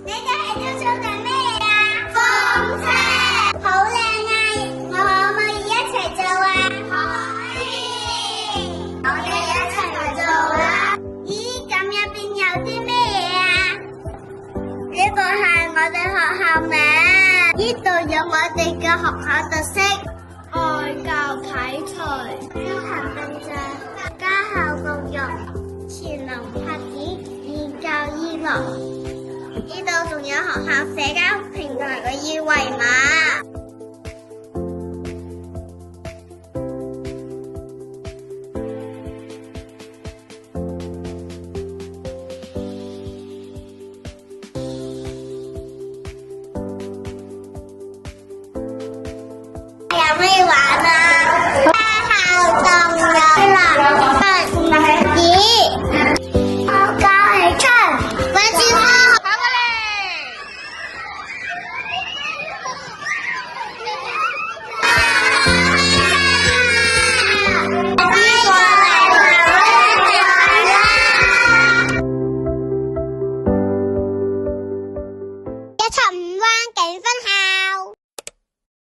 你哋喺度做緊咩啊？風車，好靚啊！我可唔可以一齊做啊？可以，我哋一齊做啦。咦，咁入邊有啲咩嘢啊？呢個係我哋學校名，呢度有我哋嘅學校特色，愛教啟隨，標行並進，家校共融，全能發展，寓教於樂。呢度仲有學校社交平台嘅二維碼。